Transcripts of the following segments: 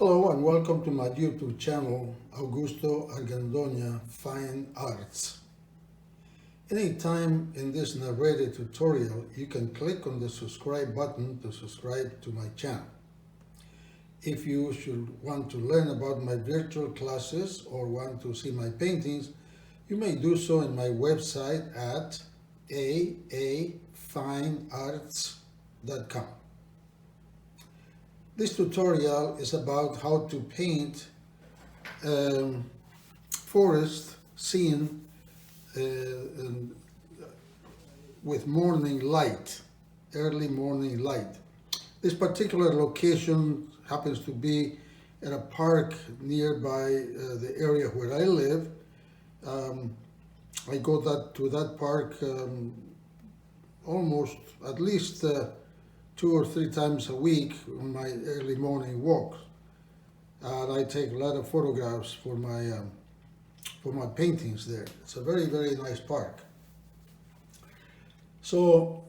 Hello and welcome to my YouTube channel, Augusto Argandoña Fine Arts. Anytime in this narrated tutorial, you can click on the subscribe button to subscribe to my channel. If you should want to learn about my virtual classes or want to see my paintings, you may do so in my website at aafinearts.com. This tutorial is about how to paint forest scene with morning light, early morning light. This particular location happens to be at a park nearby the area where I live. I go to that park almost at least 2 or 3 times a week on my early morning walks, and I take a lot of photographs for my paintings there. It's a very, very nice park. So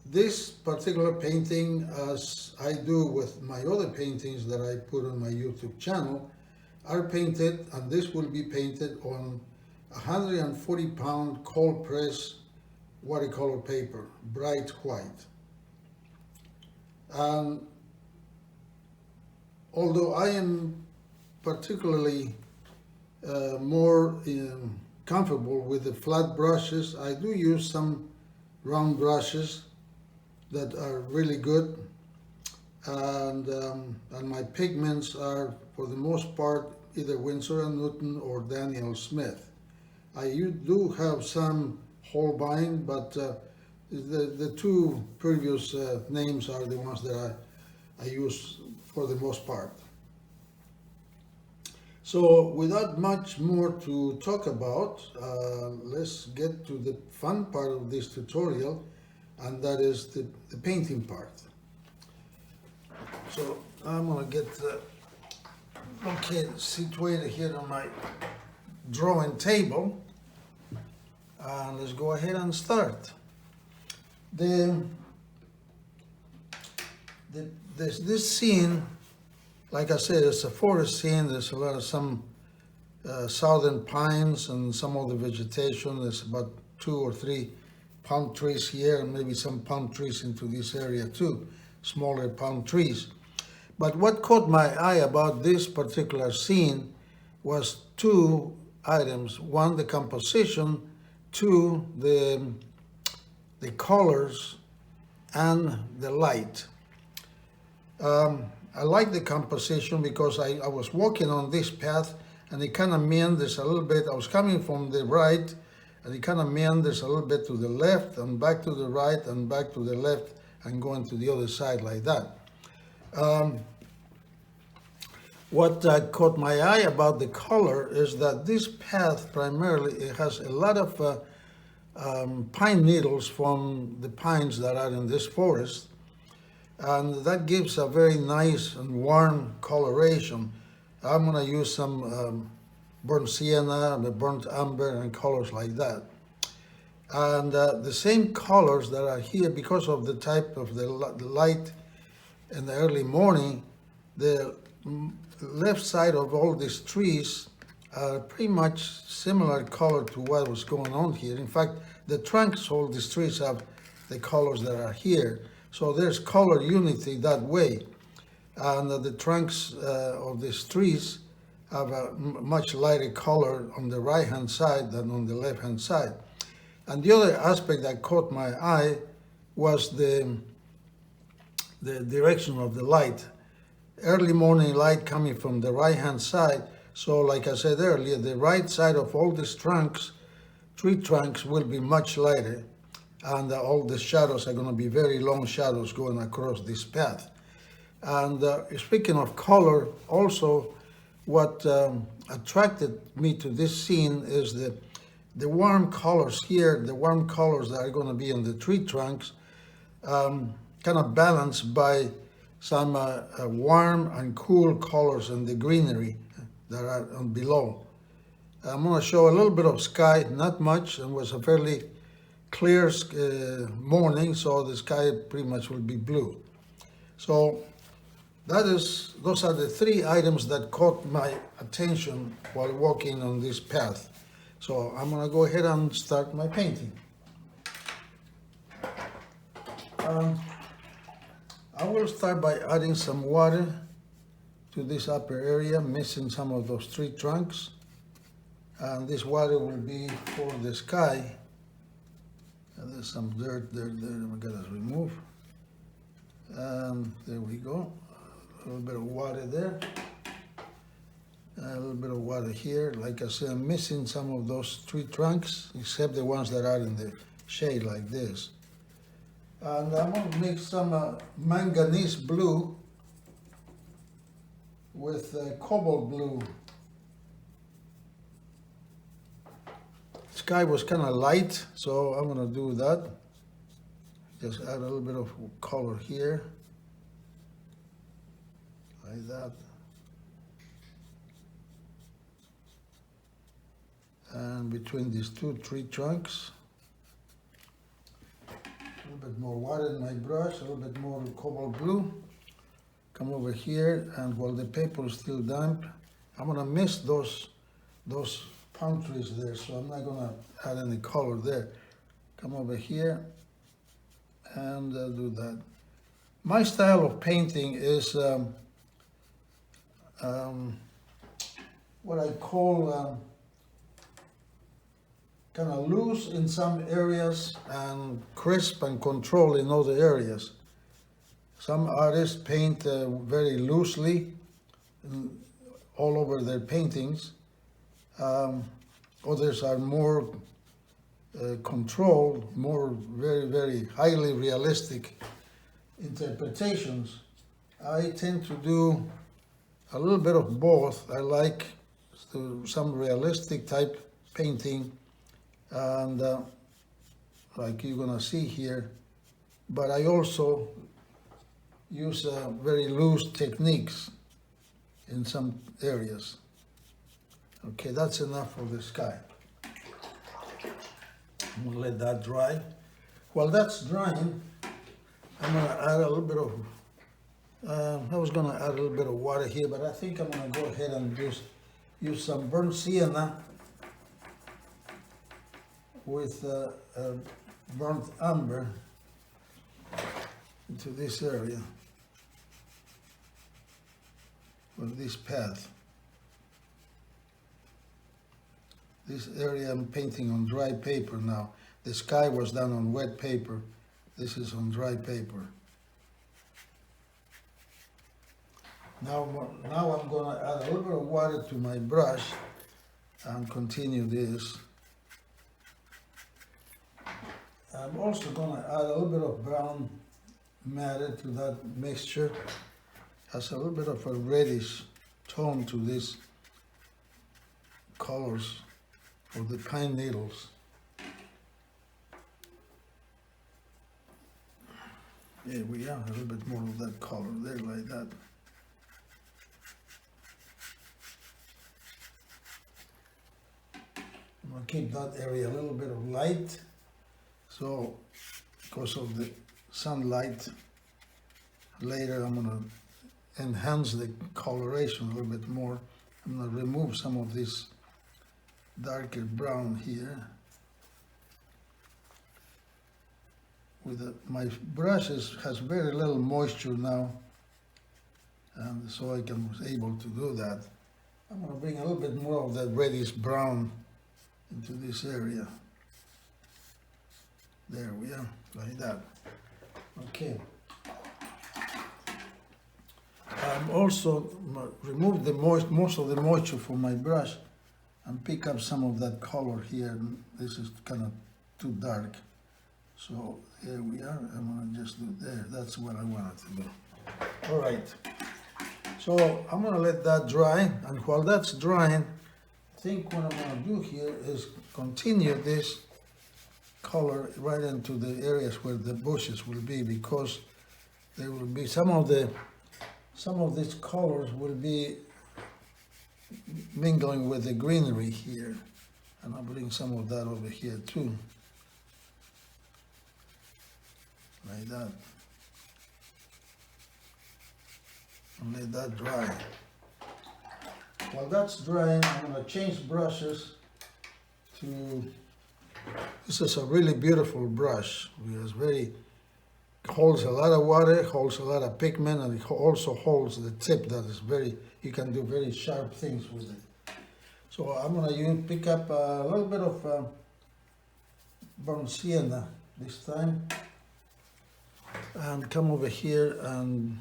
this particular painting, as I do with my other paintings that I put on my YouTube channel, are painted, and this will be painted on 140-pound cold press watercolor paper, bright white. And although I am particularly more comfortable with the flat brushes, I do use some round brushes that are really good, and my pigments are for the most part either Winsor & Newton or Daniel Smith. I do have some Holbein, but the 2 previous names are the ones that I use for the most part. So without much more to talk about, let's get to the fun part of this tutorial, and that is the painting part. So I'm going to get situated here on my drawing table. Let's go ahead and start. This scene, like I said, it's a forest scene. There's a lot of some southern pines and some of the vegetation. There's about 2 or 3 palm trees here, and maybe some palm trees into this area too, smaller palm trees. But what caught my eye about this particular scene was 2 items. One, the composition. 2, the colors and the light. I like the composition because I was walking on this path, and it kind of meanders a little bit. I was coming from the right, and it kind of meanders a little bit to the left and back to the right and back to the left and going to the other side like that. What caught my eye about the color is that this path primarily, it has a lot of pine needles from the pines that are in this forest, and that gives a very nice and warm coloration. I'm going to use some burnt sienna, burnt amber, and colors like that. And the same colors that are here, because of the type of the light in the early morning, the left side of all these trees are pretty much similar color to what was going on here. In fact, the trunks of all these trees have the colors that are here. So there's color unity that way. And the trunks of these trees have a much lighter color on the right-hand side than on the left-hand side. And the other aspect that caught my eye was the direction of the light. Early morning light coming from the right-hand side. So like I said earlier, the right side of all these tree trunks will be much lighter, and all the shadows are going to be very long shadows going across this path. And speaking of color, also what attracted me to this scene is the warm colors here, the warm colors that are going to be in the tree trunks, kind of balanced by some warm and cool colors in the greenery that are below. I'm going to show a little bit of sky, not much, and it was a fairly clear morning, so the sky pretty much will be blue. So those are the three items that caught my attention while walking on this path. So I'm gonna go ahead and start my painting. I will start by adding some water to this upper area, missing some of those tree trunks. And this water will be for the sky. And there's some dirt there we gotta remove. And there we go. A little bit of water there. A little bit of water here. Like I said, I'm missing some of those tree trunks, except the ones that are in the shade like this. And I'm going to mix some manganese blue with cobalt blue. Sky was kind of light, so I'm going to do that. Just add a little bit of color here, like that. And between these two tree trunks, a little bit more water in my brush, a little bit more cobalt blue. Come over here, and while the paper is still damp, I'm gonna miss those palm trees there, so I'm not gonna add any color there. Come over here and do that. My style of painting is what I call kind of loose in some areas and crisp and controlled in other areas. Some artists paint very loosely all over their paintings. Others are more controlled, more very highly realistic interpretations. I tend to do a little bit of both. I like some realistic type painting, and like you're gonna see here, but I also use very loose techniques in some areas. Okay, that's enough for the sky. I'm gonna let that dry. While that's drying, I'm gonna add a little bit of, I was gonna add a little bit of water here, but I think I'm gonna go ahead and use some burnt sienna with burnt umber into this area, or this path. This area I'm painting on dry paper now. The sky was done on wet paper. This is on dry paper. Now I'm going to add a little bit of water to my brush and continue this. I'm also going to add a little bit of brown matter to that mixture. Has a little bit of a reddish tone to these colors for the pine needles. There we are, a little bit more of that color there, like that. I'm going to keep that area a little bit of light, so because of the sunlight, later I'm going to enhance the coloration a little bit more. I'm going to remove some of this darker brown here. My brush has very little moisture now, and so I was able to do that. I'm going to bring a little bit more of that reddish brown into this area. There we are, like that. Okay. Also remove the most of the moisture from my brush and pick up some of that color here. This is kind of too dark. So here we are. I'm gonna just do there. That's what I wanted to do. All right. So I'm gonna let that dry, and while that's drying, I think what I'm gonna do here is continue this color right into the areas where the bushes will be, because there will be some of these colors will be mingling with the greenery here, and I'll bring some of that over here too, like that. and let that dry. While that's drying, I'm going to change brushes to, this is a really beautiful brush. It holds a lot of water, holds a lot of pigment, and it also holds the tip that is you can do very sharp things with it. So I'm going to pick up a little bit of burnt sienna this time, and come over here, and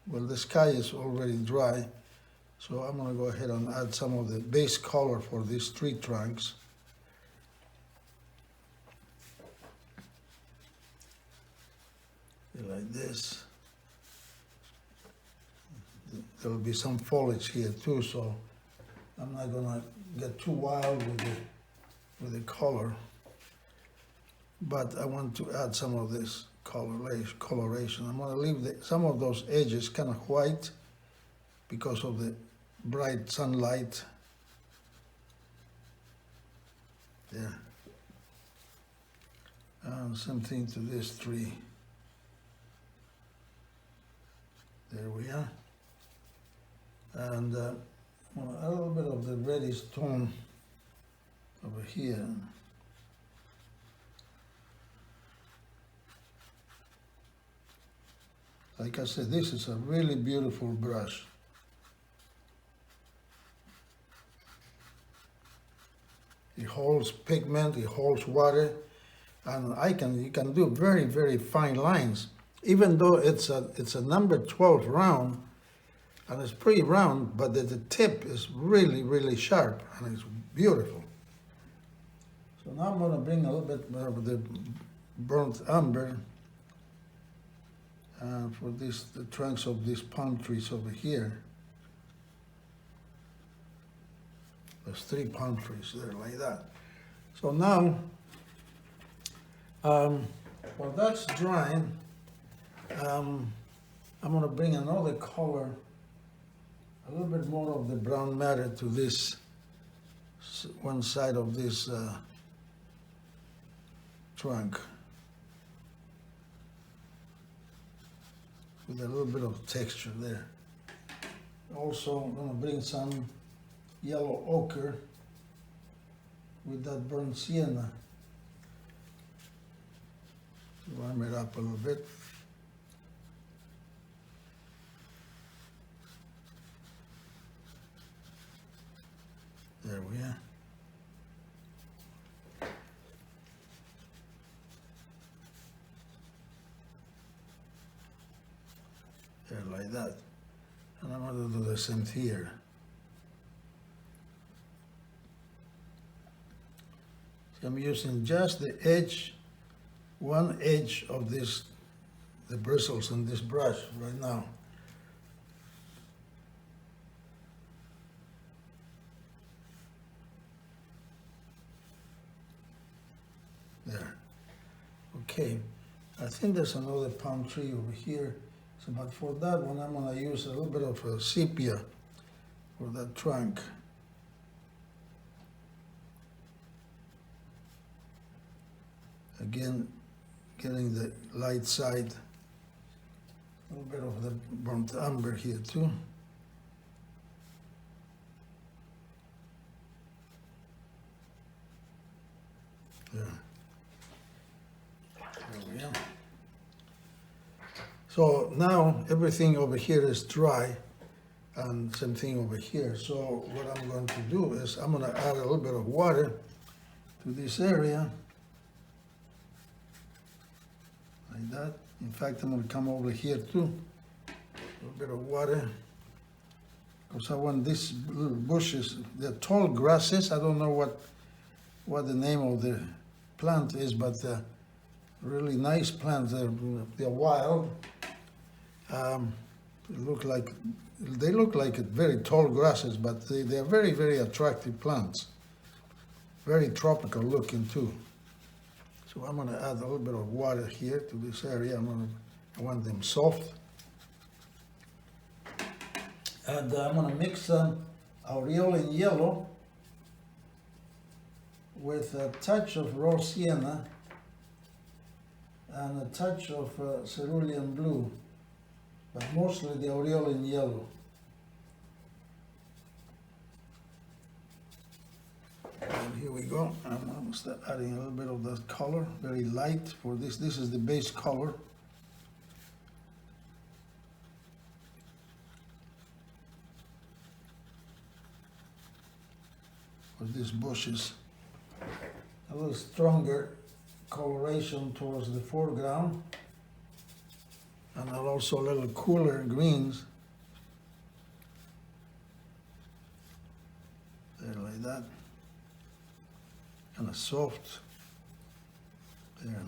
well, the sky is already dry, so I'm going to go ahead and add some of the base color for these tree trunks. Like this. There will be some foliage here too, so I'm not gonna get too wild with the color, but I want to add some of this coloration. I'm gonna leave some of those edges kind of white because of the bright sunlight. There. And same thing to this tree. There we are. And a little bit of the reddish tone over here. Like I said, this is a really beautiful brush. It holds pigment, it holds water, and you can do very, very fine lines. Even though it's a number 12 round, and it's pretty round, but the tip is really, really sharp, and it's beautiful. So now I'm going to bring a little bit of the burnt umber for the trunks of these palm trees over here. There's 3 palm trees there, like that. So now, while that's drying, I'm going to bring another color, a little bit more of the brown matter to this one side of this trunk, with a little bit of texture there. Also, I'm going to bring some yellow ochre with that burnt sienna. Warm it up a little bit. There we are. There, like that. And I'm going to do the same here. So I'm using just the edge, one edge of this, the bristles on this brush right now. There. Okay, I think there's another palm tree over here. So, but for that one, I'm going to use a little bit of a sepia for that trunk. Again, getting the light side. A little bit of the burnt umber here too. There. There we are. So now everything over here is dry, and same thing over here. So what I'm going to do is I'm going to add a little bit of water to this area, like that. In fact, I'm going to come over here too, a little bit of water, because I want these little bushes, they're tall grasses. I don't know what the name of the plant is, but really nice plants. They're wild. They look like very tall grasses, but they are very, very attractive plants. Very tropical looking too. So I'm going to add a little bit of water here to this area. I want them soft. And I'm going to mix aureolin yellow with a touch of raw sienna and a touch of cerulean blue. but mostly the aureolin yellow. And here we go. I'm going to start adding a little bit of that color, very light for this. This is the base color. For these bushes. A little stronger coloration towards the foreground. And also a little cooler greens. There, like that. Kind of soft. There.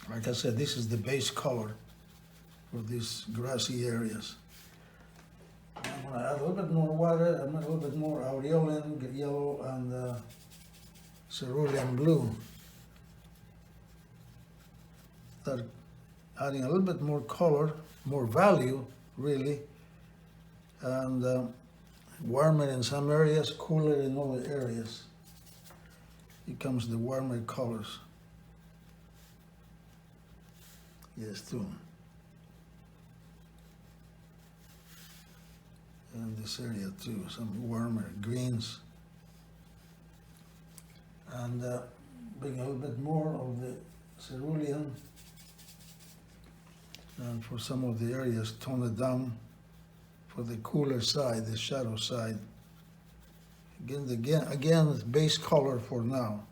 Like I said, this is the base color for these grassy areas. I'm going to add a little bit more water, a little bit more aureolin yellow and cerulean blue. Start adding a little bit more color, more value, really, and warmer in some areas, cooler in other areas. Here comes the warmer colors. Yes, too. And this area too, some warmer greens. And bring a little bit more of the cerulean. And for some of the areas, tone it down for the cooler side, the shadow side. Again, it's base color for now.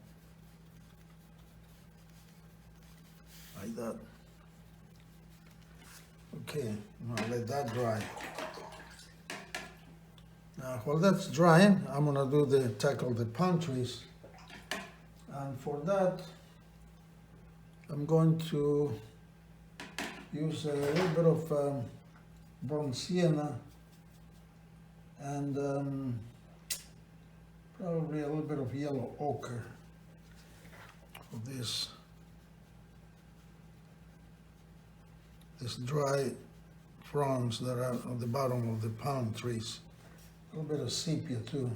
Like that. Okay, now let that dry. Now, while that's drying, I'm gonna tackle the palm trees. And for that, I'm going to use a little bit of burnt sienna and probably a little bit of yellow ochre for this dry fronds that are at the bottom of the palm trees. A little bit of sepia too.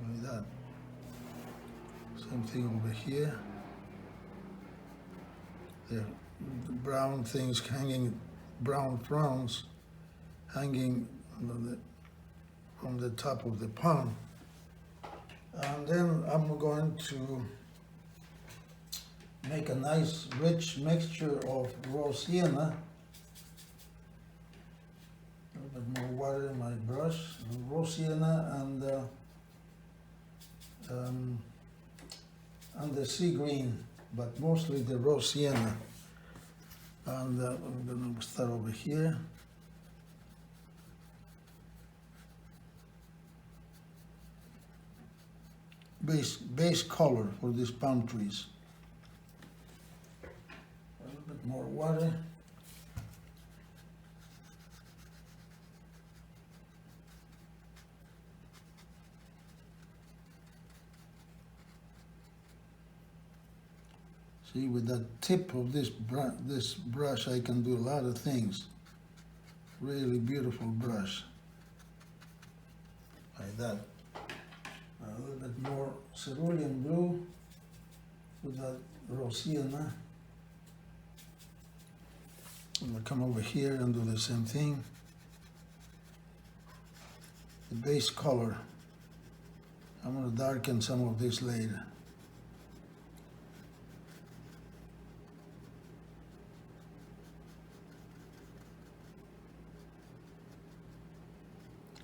Like that. Same thing over here. There, the brown things hanging, brown fronds hanging from the top of the palm. And then I'm going to make a nice rich mixture of raw sienna. A little bit more water in my brush. Raw sienna and the sea green, but mostly the raw sienna. And I'm going to start over here. Base color for these palm trees. A little bit more water. See, with the tip of this brush, I can do a lot of things. Really beautiful brush. Like that. A little bit more cerulean blue with that raw sienna. I'm going to come over here and do the same thing. The base color. I'm going to darken some of this later.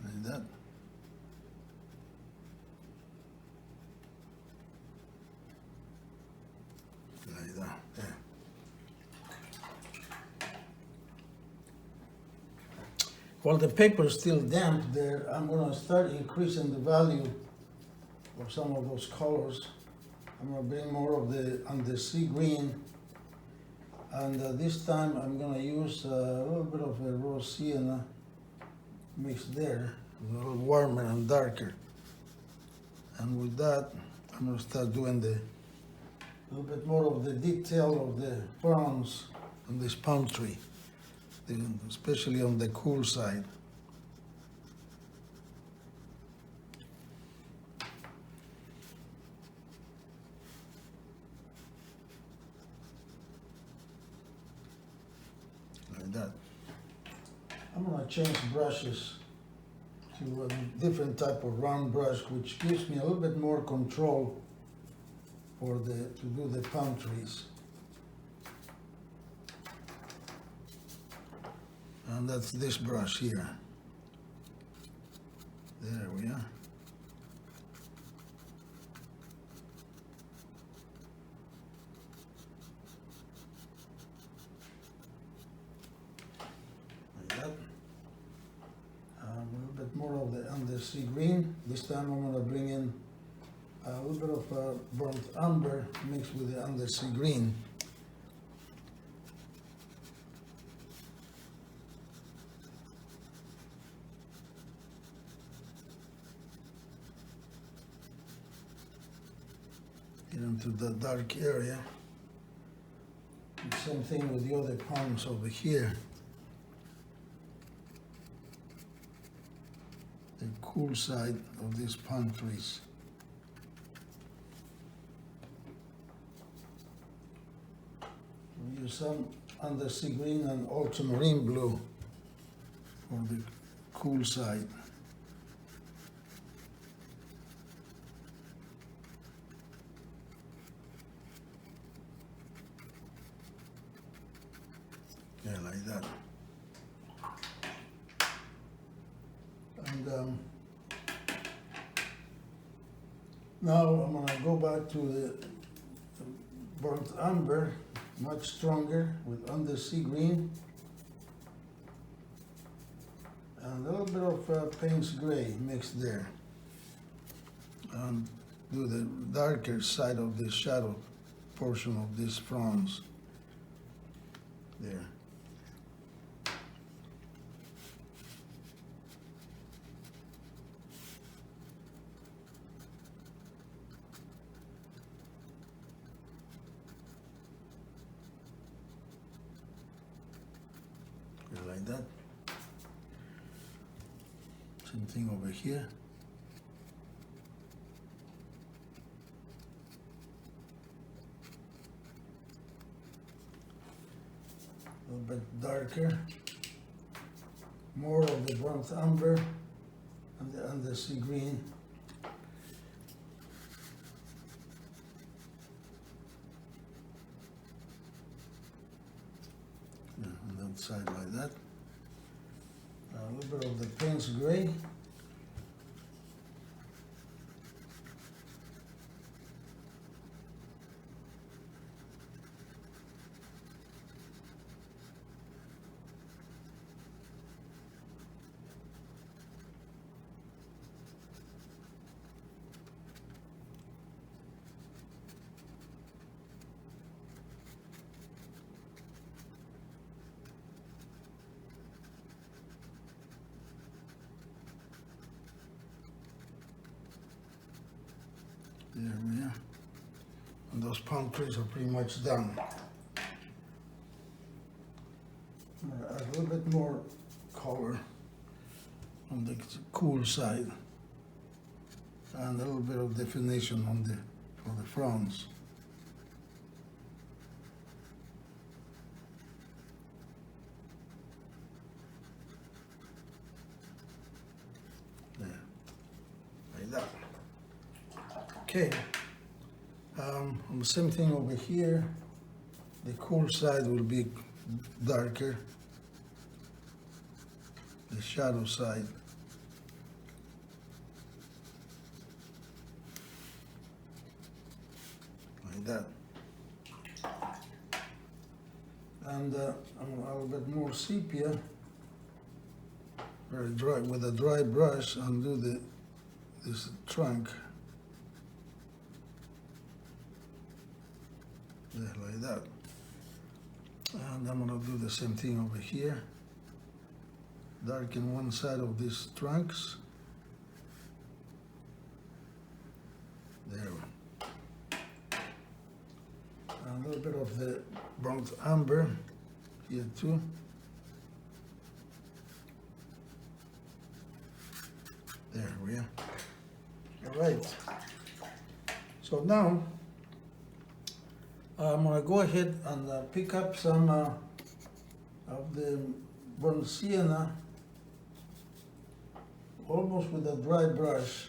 Like that. Like that. There. While the paper is still damp there, I'm going to start increasing the value of some of those colors. I'm going to bring more of the sea green, and this time I'm going to use a little bit of a raw sienna mixed there, a little warmer and darker. And with that, I'm going to start doing a little bit more of the detail of the fronds on this palm tree, especially on the cool side. that. I'm gonna change brushes to a different type of round brush, which gives me a little bit more control for to do the palm trees. And that's this brush here. There we are. Like that. A little bit more of the undersea green. This time I'm going to bring in a little bit of burnt umber mixed with the undersea green. Get into the dark area. And same thing with the other palms over here. The cool side of these palm trees. We use some undersea green and ultramarine blue for the cool side. Yeah, like that. And now I'm going to go back to the burnt umber, much stronger, with undersea green and a little bit of Payne's gray mixed there, and do the darker side of the shadow portion of these fronds there. Like that. Same thing over here. A little bit darker. More of the burnt umber and the undersea green. On that side like that. A little bit of the Payne's gray. There we are. And those palm trees are pretty much done. I'm going to add a little bit more color on the cool side and a little bit of definition on for the fronds. There, like that. Okay, the same thing over here. The cool side will be darker. The shadow side. Like that. And a little bit more sepia. Very dry, with a dry brush, and do this trunk. There, like that. And I'm going to do the same thing over here. Darken one side of these trunks. There. And a little bit of the burnt umber here too. There we are. All right. So now I'm going to go ahead and pick up some of the burnt sienna, almost with a dry brush.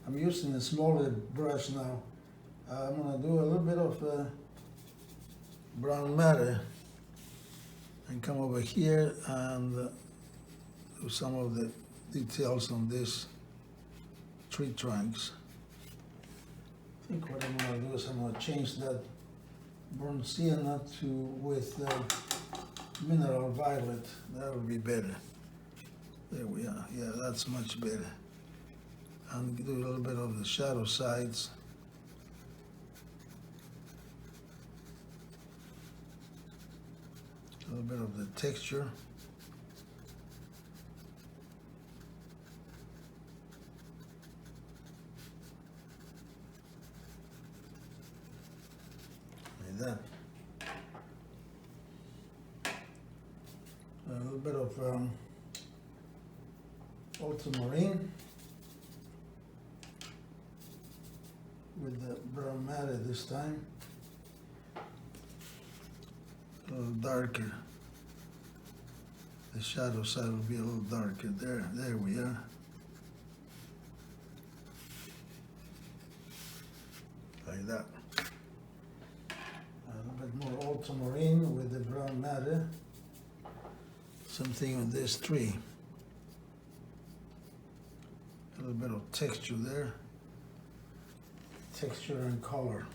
I'm using a smaller brush now. I'm gonna do a little bit of brown matter and come over here and do some of the details on these tree trunks. I think what I'm gonna do is I'm gonna change that burnt sienna to with mineral violet. That'll be better. There we are. Yeah, that's much better. And do a little bit of the shadow sides. A little bit of the texture. Like that. A little bit of ultramarine with the brown matter this time. A little darker. The shadow side will be a little darker. There we are. Like that. A little bit more ultramarine with the brown matter. Something on this tree. A little bit of texture there. Texture and color.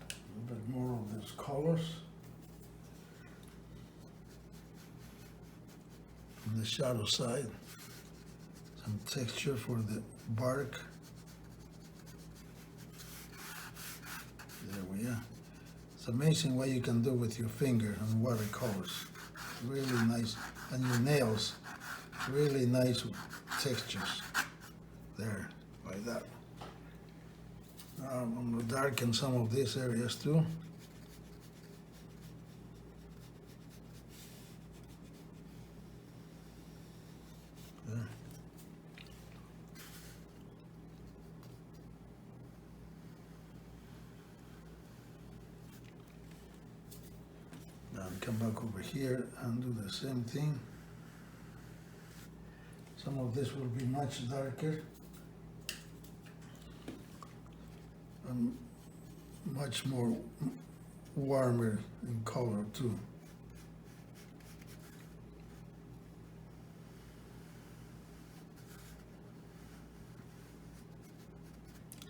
A little bit more of these colors. On the shadow side, some texture for the bark. There we are. It's amazing what you can do with your finger on watercolors. Really nice. And your nails, really nice textures. There, like that. Now I'm going to darken some of these areas too. There. Now come back over here and do the same thing. Some of this will be much darker and much more warmer in color too.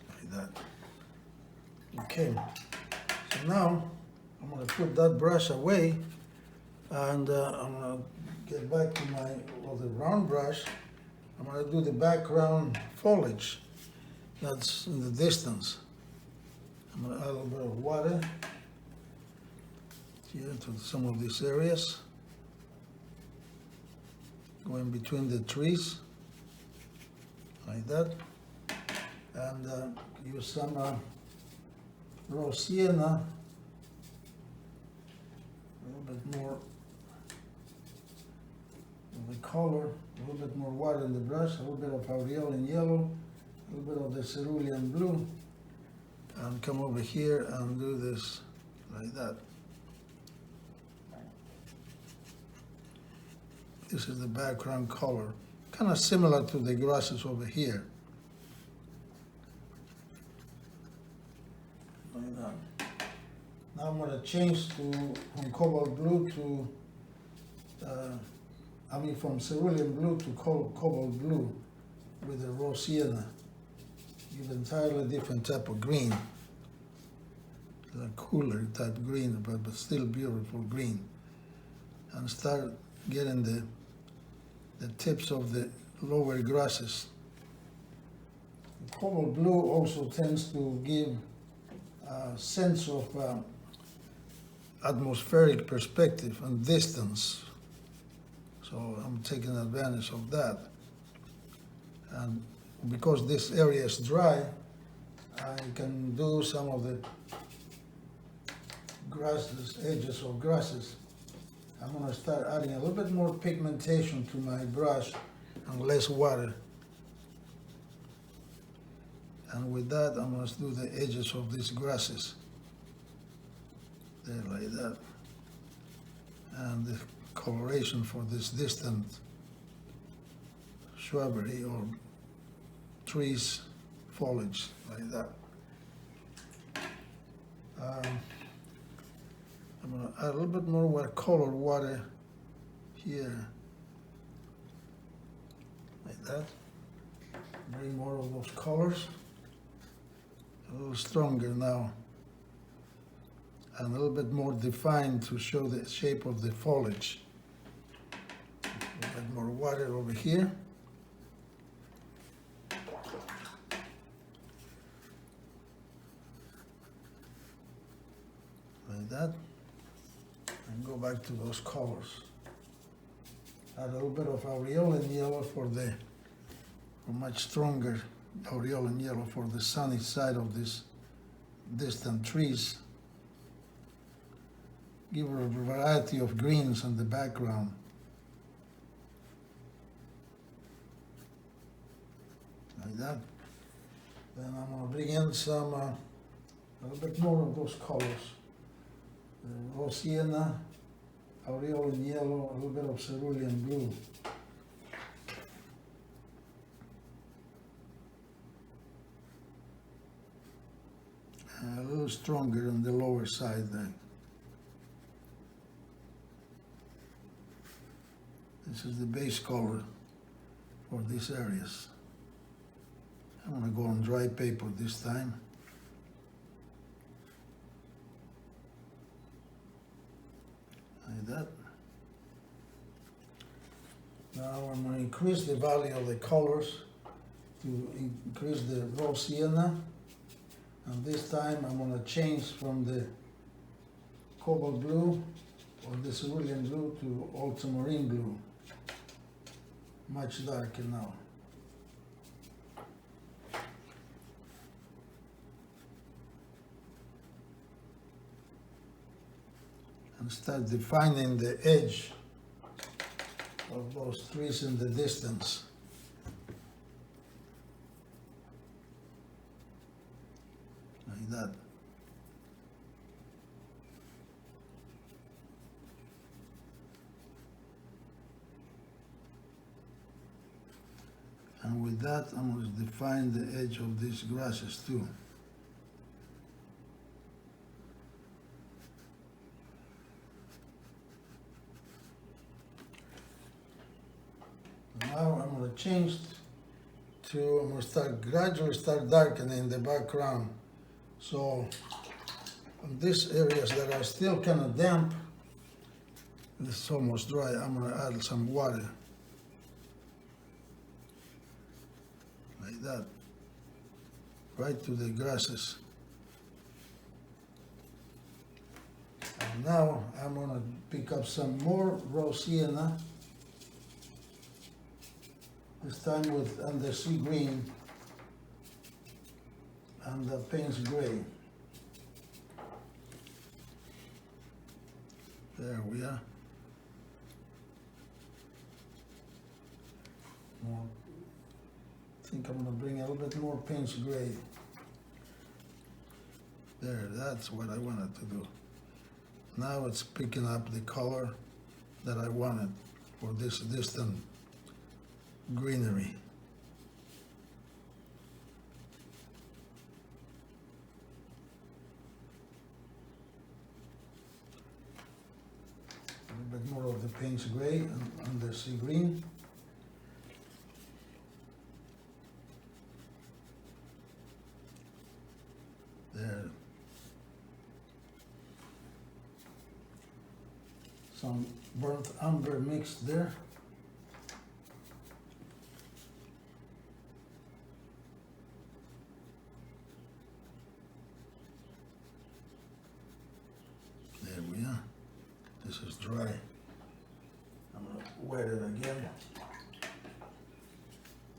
Like that. Okay, so now I'm going to put that brush away and I'm going to get back to my other round brush. I'm going to do the background foliage that's in the distance. I'm going to add a little bit of water here to some of these areas, going between the trees, like that, and use some raw sienna, a little bit more of the color, a little bit more water in the brush, a little bit of aureolin yellow, a little bit of the cerulean blue, and come over here and do this like that. This is the background color, kind of similar to the grasses over here. Like that. Now I'm going to change from cobalt blue to, from cerulean blue to cobalt blue with the raw sienna. Give entirely different type of green. A cooler type green, but still beautiful green. And start getting the tips of the lower grasses. The cobalt blue also tends to give a sense of atmospheric perspective and distance. So I'm taking advantage of that. And because this area is dry, I can do some of the grasses, edges of grasses. I'm going to start adding a little bit more pigmentation to my brush and less water. And with that, I'm going to do the edges of these grasses. There, like that. And the coloration for this distant shrubbery or trees, foliage, like that. I'm going to add a little bit more watercolor water here, like that. Bring more of those colors, a little stronger now, and a little bit more defined to show the shape of the foliage. A little bit more water over here. Like that. And go back to those colors. Add a little bit of aureolin yellow for much stronger aureolin yellow for the sunny side of these distant trees. Give her a variety of greens in the background. Like that. Then I'm going to bring in some, a little bit more of those colors. Raw sienna, aureolin yellow, a little bit of cerulean blue. A little stronger on the lower side there. This is the base color for these areas. I'm going to go on dry paper this time. Like that. Now I'm going to increase the value of the colors to increase the raw sienna, and this time I'm going to change from the cobalt blue or the cerulean blue to ultramarine blue, much darker now. And start defining the edge of those trees in the distance. Like that. And with that, I'm going to define the edge of these grasses too. Now I'm going to change to, I'm going to gradually start darkening the background. So on these areas that are still kind of damp, it's almost dry, I'm going to add some water. Like that. Right to the grasses. And now I'm going to pick up some more raw sienna. This time with undersea green and the Payne's gray. There we are. More. I think I'm going to bring a little bit more Payne's gray. There, that's what I wanted to do. Now it's picking up the color that I wanted for this distant greenery. A little bit more of the Payne's gray and undersea green. There. Some burnt umber mixed there. There we are. This is dry. I'm going to wet it again.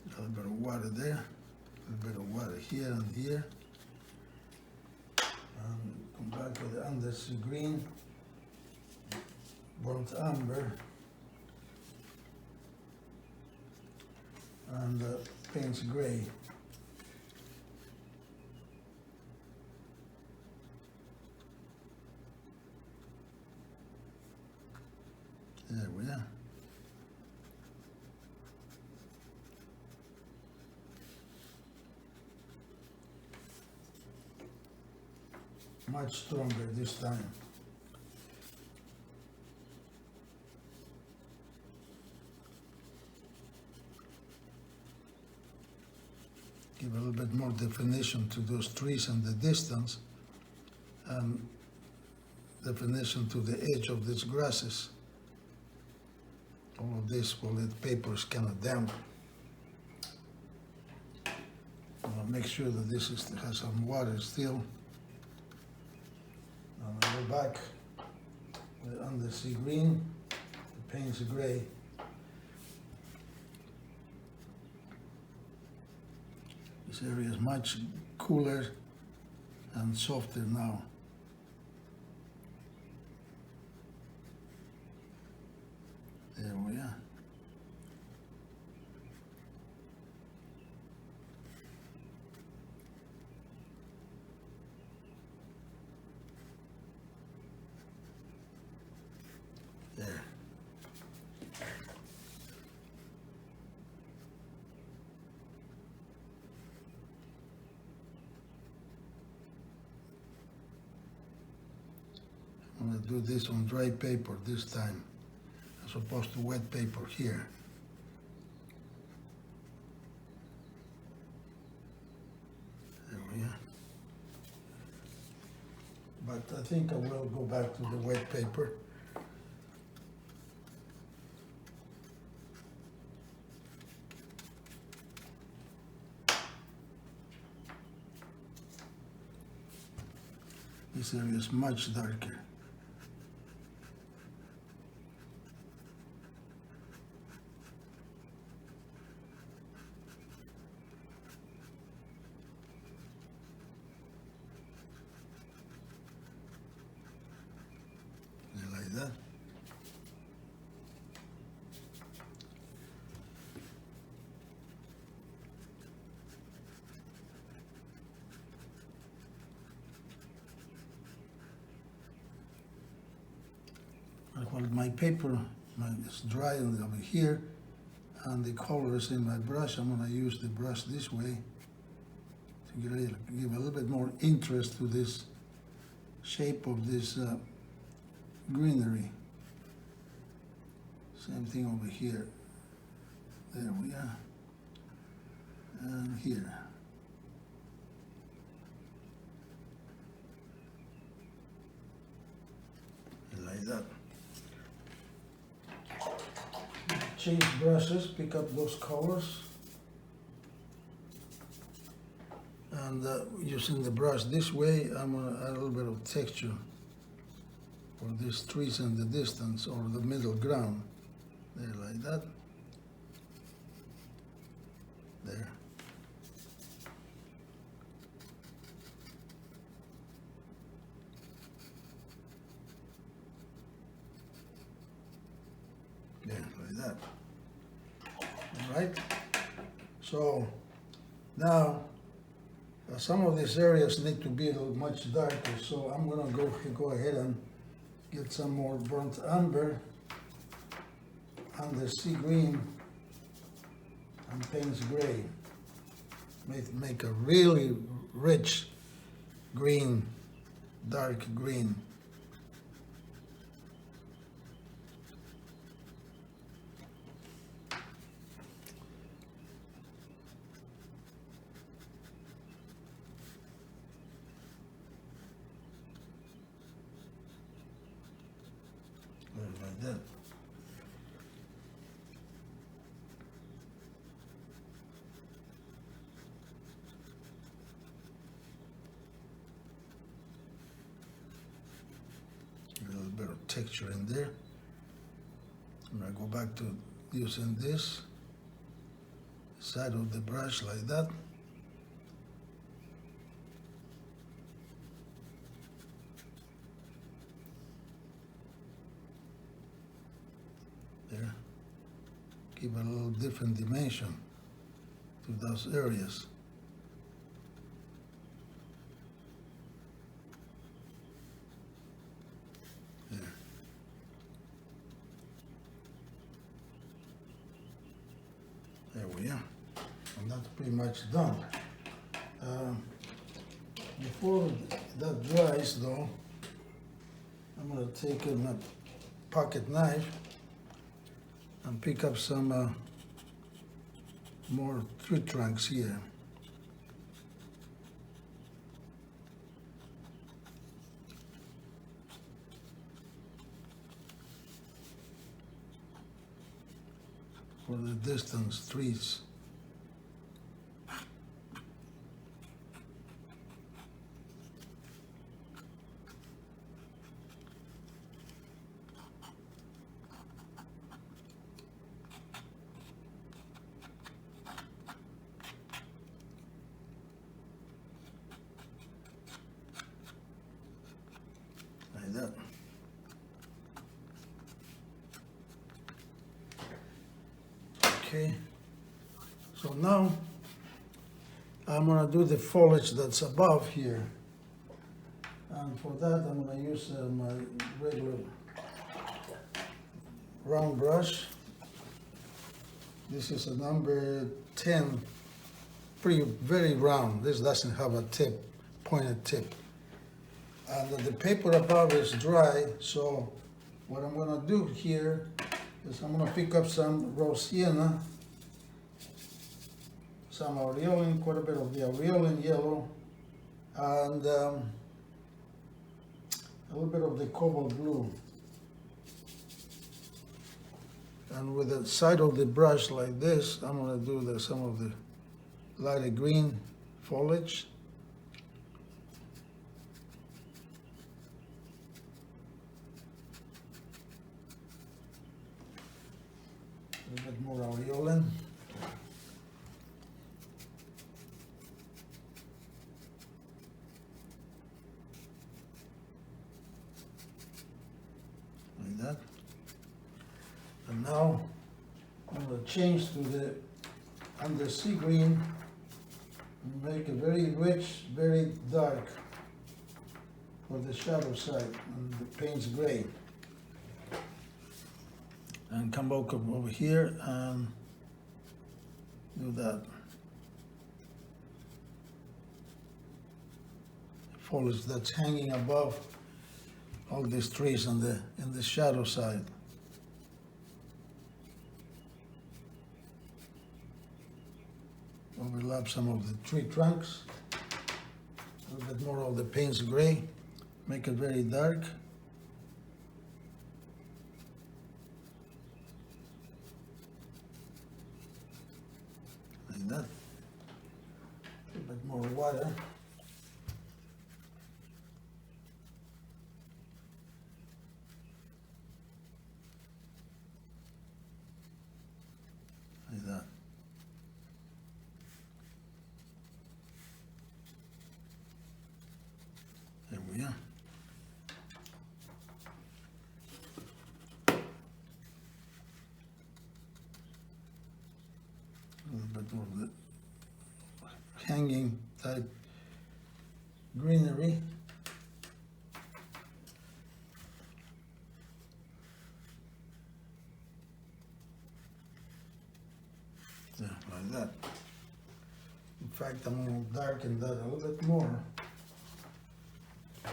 A little bit of water there. A little bit of water here and here. Come back with the undersea green, burnt umber, and Payne's gray. There we are. Much stronger this time. Give a little bit more definition to those trees and the distance, and definition to the edge of these grasses. All of this, well, the paper is kind of damp. I'll make sure that this has some water still. I'll go back with undersea green, the Payne's gray. This area is much cooler and softer now. There we are. There. I'm going to do this on dry paper this time, as opposed to wet paper here. There we are. But I think I will go back to the wet paper. This area is much darker. Like that. While my paper is dry and over here, and the color is in my brush, I'm going to use the brush this way to give a little bit more interest to this shape of this greenery. Same thing over here. There we are. And here. Like that. Change brushes, pick up those colors, and using the brush this way, I'm going to add a little bit of texture for these trees in the distance, or the middle ground. There, like that. There. Yeah, like that. All right. So now some of these areas need to be a little much darker. So I'm gonna go ahead and get some more burnt umber and the sea green and Payne's gray. Make a really rich green, dark green. Like that. A little bit of texture in there. I'm going to go back to using this side of the brush like that. give a little different dimension to those areas. There. There we are. And that's pretty much done. Before that dries though, I'm going to take a pocket knife and pick up some more tree trunks here. For the distance trees. Like that. Okay, so now I'm going to do the foliage that's above here. And for that I'm going to use my regular round brush. This is a number 10, very round. This doesn't have a tip, pointed tip. And the paper above is dry, so what I'm going to do here is I'm going to pick up some raw sienna, some aureolin, quite a bit of the aureolin yellow, and a little bit of the cobalt blue. And with the side of the brush like this, I'm going to do some of the lighter green foliage. A little bit more aureolin. Like that. And now I'm going to change to the undersea green and make it very rich, very dark for the shadow side, and the paint's gray. And come back over here and do that. Foliage that's hanging above all these trees in the shadow side. Overlap some of the tree trunks. A little bit more of the paint's gray. Make it very dark. Like that. A little bit more water. Like that. There we are. A little bit more of the hanging type greenery. Yeah, like that. In fact, I'm going to darken that a little bit more,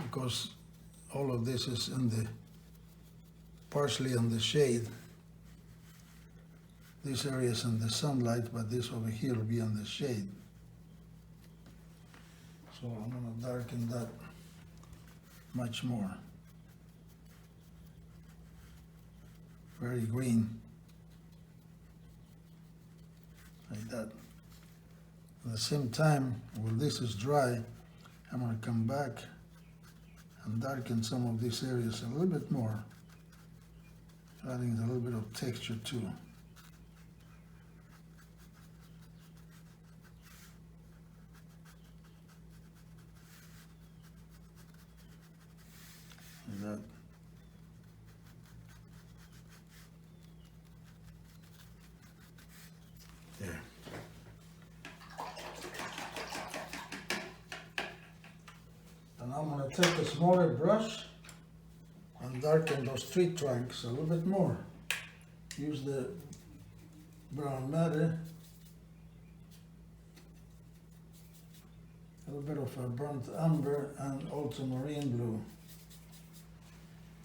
because all of this is partially in the shade. This area is in the sunlight, but this over here will be in the shade. So I'm going to darken that much more. Very green, like that. At the same time, when this is dry, I'm going to come back and darken some of these areas a little bit more, adding a little bit of texture too. Like that. take a smaller brush and darken those tree trunks a little bit more. Use the brown matter, a little bit of a burnt umber and ultramarine blue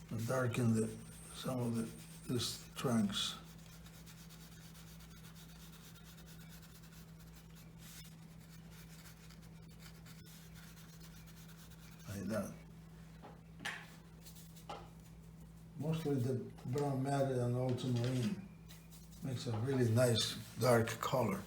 to darken some of these trunks. Like that. Mostly the brown matter and ultramarine makes a really nice dark color.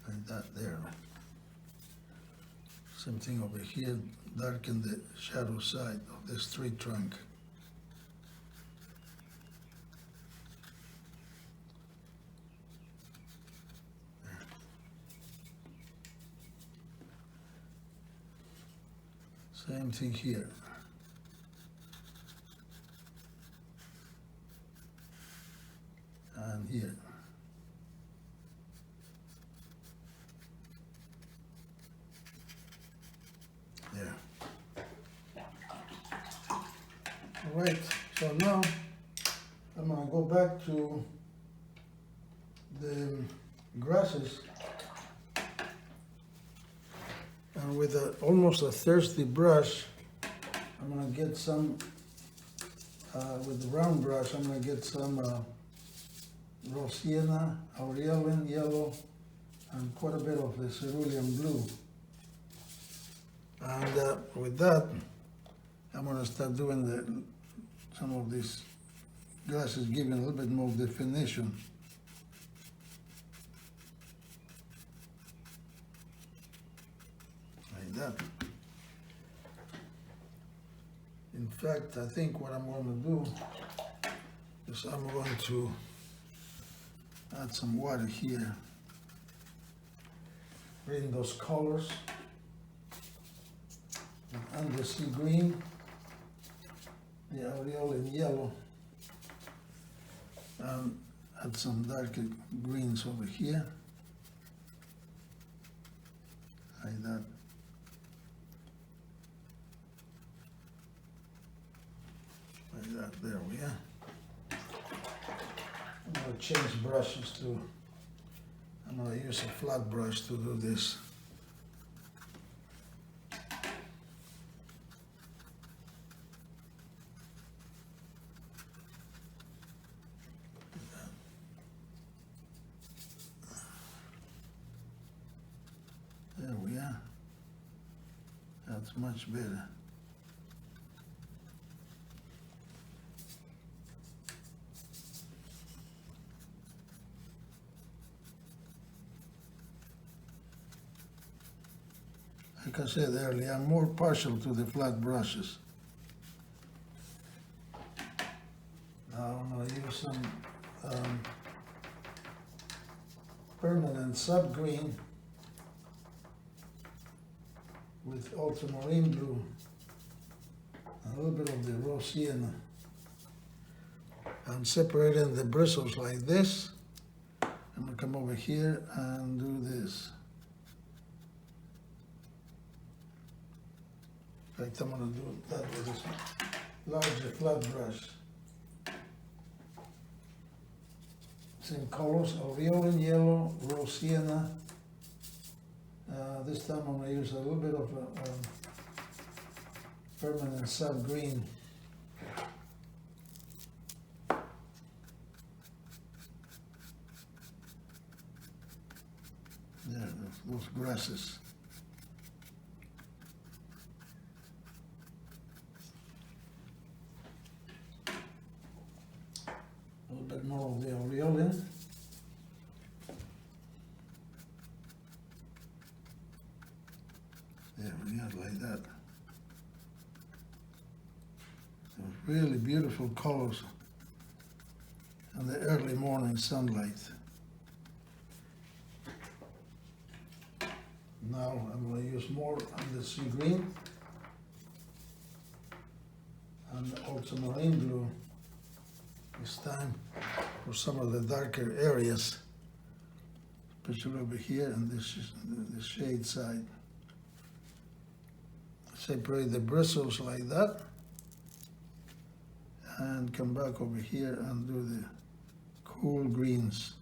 Like that there. Same thing over here, darken the shadow side of this tree trunk. Same thing here. And here. There. All right, so now I'm gonna go back to the grasses, and with almost a thirsty brush, I'm gonna get some, with the round brush, I'm gonna get some raw sienna, aureolin yellow, and quite a bit of the cerulean blue. And with that, I'm gonna start doing some of these grasses, giving a little bit more definition. Like that. In fact, I think what I'm going to do is I'm going to add some water here. Bring those colors. Undersea green, the aureolin yellow, and add some darker greens over here, like that. Like that, there we are. I'm going to change brushes to, I'm going to use a flat brush to do this. There we are. That's much better. Like I said earlier, I'm more partial to the flat brushes. Now I'm going to use some permanent sub-green with ultramarine blue, a little bit of the raw sienna. I'm separating the bristles like this. I'm going to come over here and do this. In fact, I'm going to do that with this larger flat brush. Same colors, aureolin yellow, raw sienna. This time I'm going to use a little bit of permanent sub-green. There, those grasses. A little bit more of the aureolin. There we are, like that. Those really beautiful colors in the early morning sunlight. Now I'm going to use more on the sea green and ultramarine blue this time for some of the darker areas, especially over here and this is the shade side. Separate the bristles like that and come back over here and do the cool greens.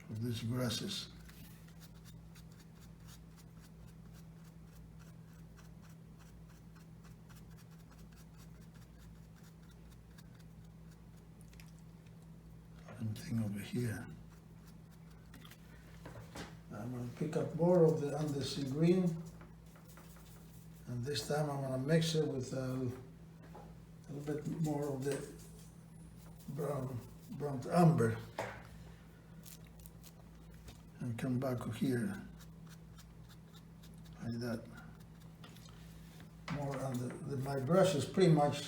Of these grasses. Same thing over here. I'm going to pick up more of the undersea green, and this time I'm going to mix it with a little bit more of the burnt umber, and come back here like that. More on my brush is pretty much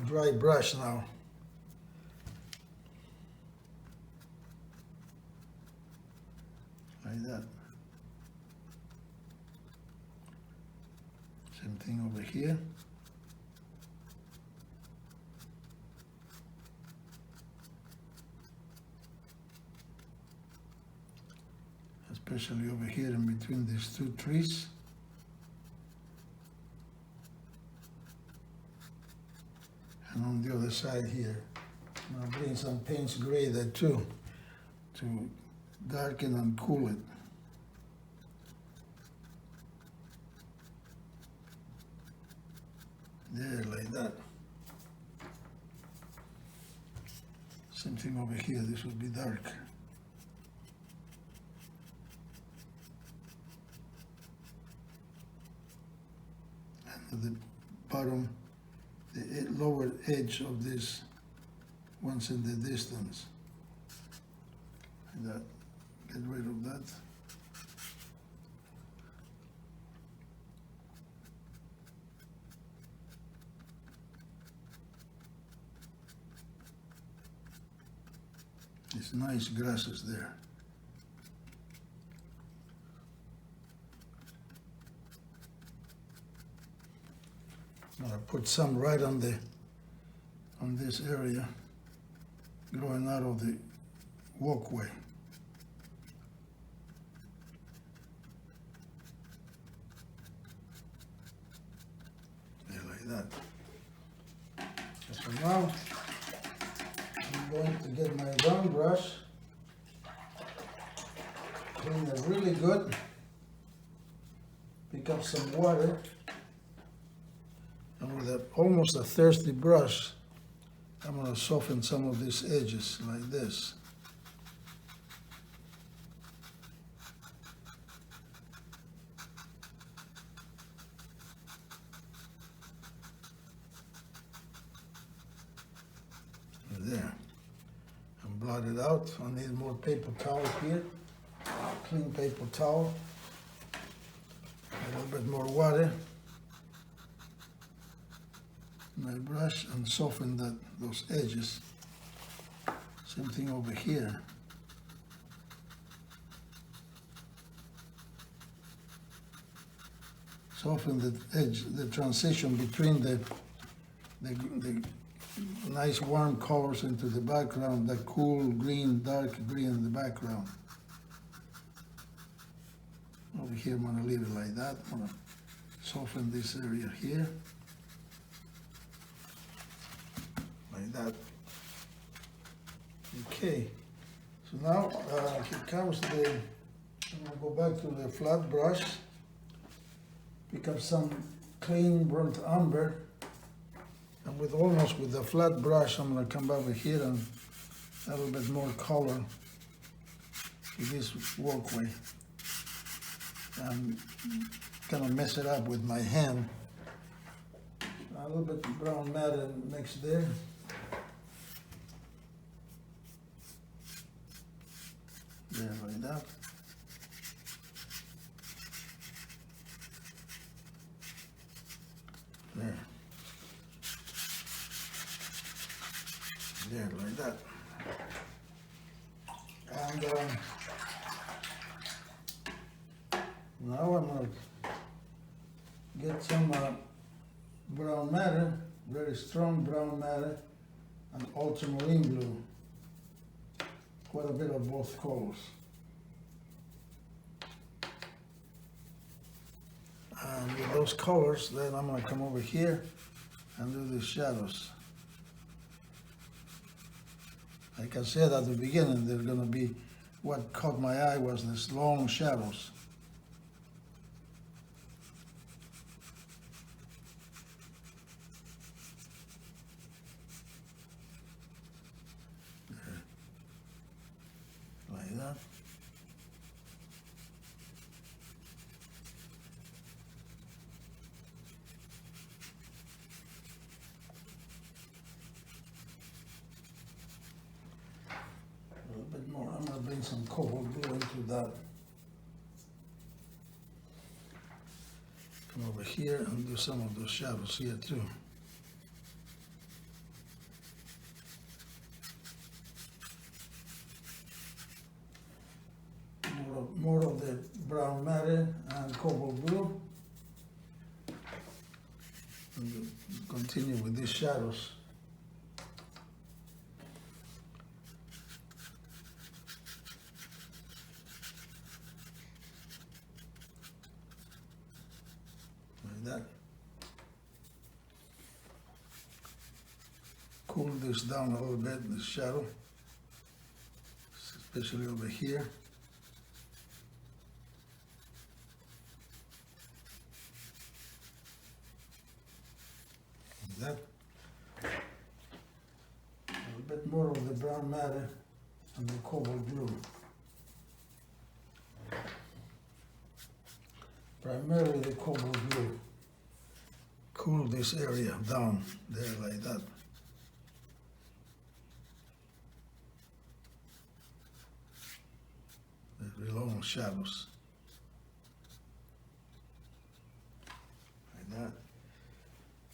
dry brush now. Like that. Same thing over here. Especially over here in between these two trees. And on the other side here. I'm going to bring some Payne's Gray there too, to darken and cool it. There, like that. Same thing over here, this will be dark. And at the bottom, the lower edge of this one's in the distance. Like that. Get rid of that. These nice grasses there. I'm gonna put some right on this area, growing out of the walkway. That. So now I'm going to get my round brush, clean it really good, pick up some water, and with almost a thirsty brush, I'm going to soften some of these edges like this. There, and blot it out. I need more paper towel here, clean paper towel, a little bit more water, my brush, and soften those edges. Same thing over here. Soften the edge, the transition between the nice warm colors into the background, the cool green, dark green in the background. Over here, I'm going to leave it like that. I'm going to soften this area here, like that. Okay, so now here comes I'm going to go back to the flat brush, pick up some clean burnt umber, and with the flat brush, I'm going to come over here and add a little bit more color to this walkway. I'm kind of mess it up with my hand. A little bit of brown matter next there. There, like that. There. There, like that. And now I'm going to get some brown matter, very strong brown matter, and ultramarine blue. Quite a bit of both colors. And with those colors, then I'm going to come over here and do the shadows. Like I said at the beginning, they're going to be, what caught my eye was these long shadows. There. Like that. A little bit more. I'm going to bring some cobalt blue into that. Come over here and do some of those shadows here too. More of the brown matter and cobalt blue. And we'll continue with these shadows. Like that. Cool this down a little bit, the shadow, especially over here. That. A little bit more of the brown matter and the cobalt blue. Primarily the cobalt blue. Cool this area down there like that. The long shadows. Like that.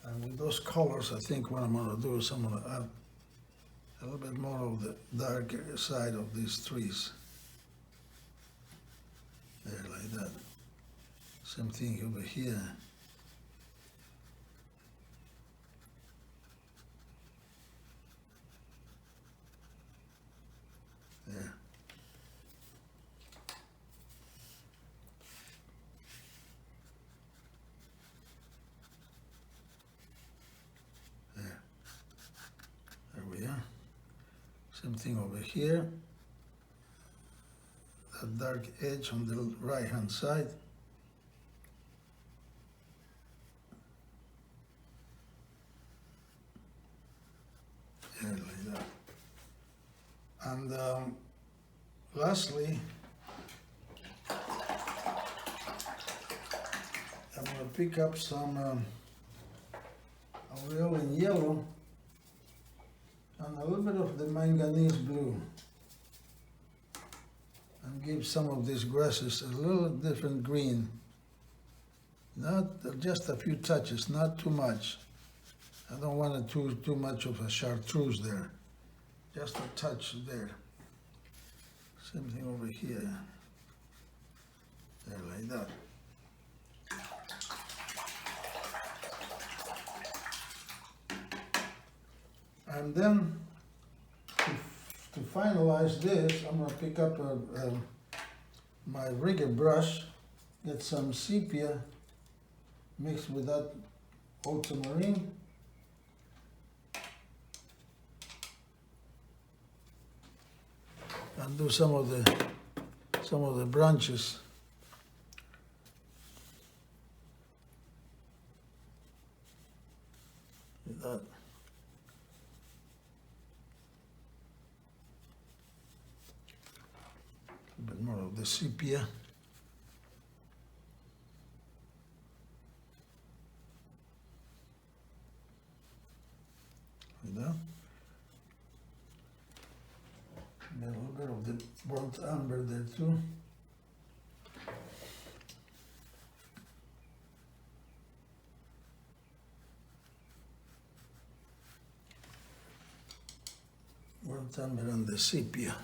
And with those colors, I think what I'm going to do is I'm going to add a little bit more of the darker side of these trees. There, like that. Same thing over here. There. There we are. Same thing over here. That dark edge on the right hand side. There, like that. And lastly, I'm going to pick up some aureole in yellow and a little bit of the manganese blue, and give some of these grasses a little different green. Not just a few touches, not too much. I don't want it too much of a chartreuse there. Just a touch there. Same thing over here. There, like that. And then, to finalize this, I'm going to pick up my rigger brush, get some sepia mixed with that ultramarine. And do some of the branches. Like that. A bit more of the sepia. Like that. And a little bit of the burnt umber there too. Burnt umber and the sepia.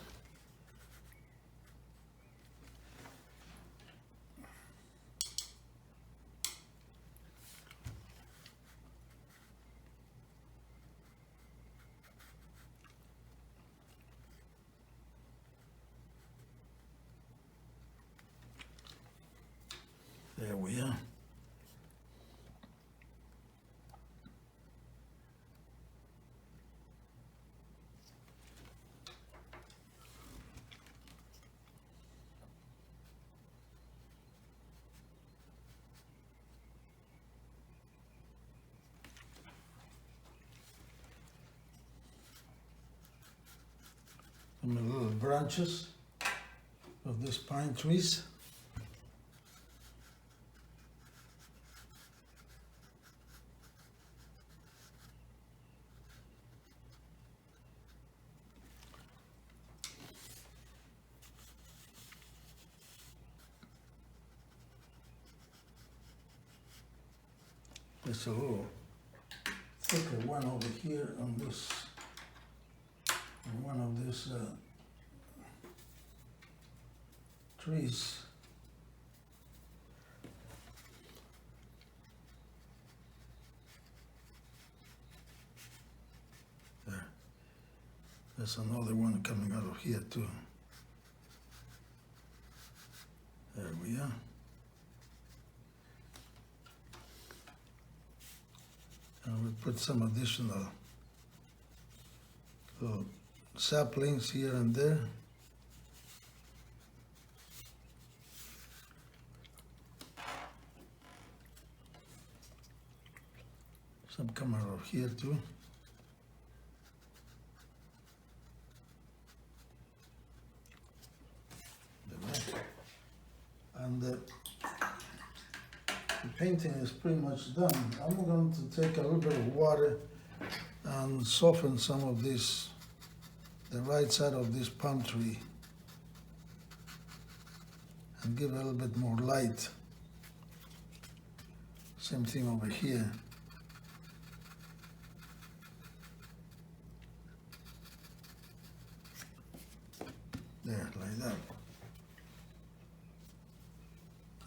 we are. Some little branches of these pine trees. There's a little thicker one over here on this, on one of these trees. There. There's another one coming out of here too. There we are. And we put some additional little saplings here and there. Some come out of here too. And the painting is pretty much done. I'm going to take a little bit of water and soften some of this, the right side of this palm tree, and give a little bit more light. Same thing over here. There, like that.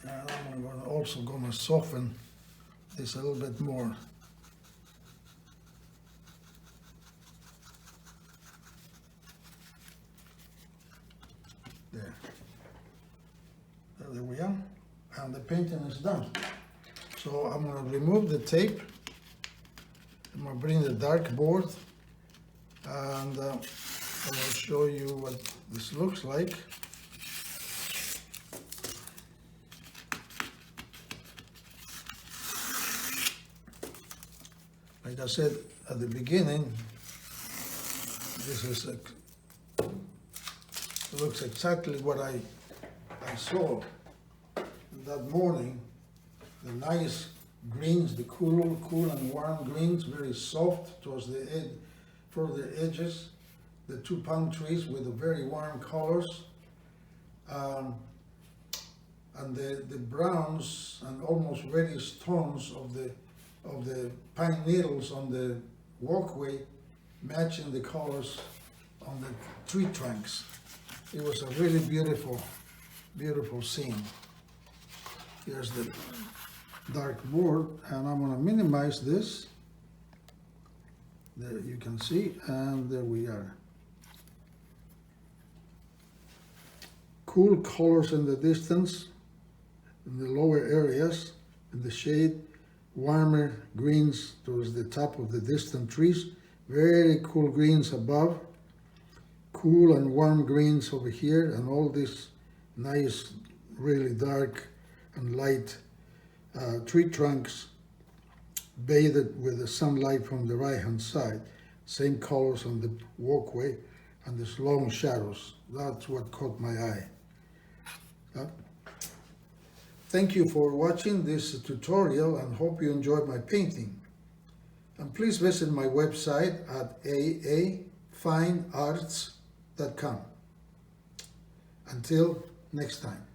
And I'm also going to soften this a little bit more. There. There we are. And the painting is done. So I'm going to remove the tape. I'm going to bring the dark board, and I'm going to show you what this looks like. Like I said at the beginning, this is looks exactly what I saw that morning. The nice greens, the cool and warm greens, very soft towards the edge, further edges. The two palm trees with the very warm colors, and the browns and almost reddish tones of the pine needles on the walkway, matching the colors on the tree trunks. It was a really beautiful, beautiful scene. Here's the dark board, and I'm going to minimize this. There you can see, and there we are. Cool colors in the distance, in the lower areas, in the shade, warmer greens towards the top of the distant trees, very cool greens above, cool and warm greens over here, and all these nice, really dark and light tree trunks bathed with the sunlight from the right hand side. Same colors on the walkway and these long shadows. That's what caught my eye. Thank you for watching this tutorial, and hope you enjoyed my painting. And please visit my website at aafinearts.com. Until next time.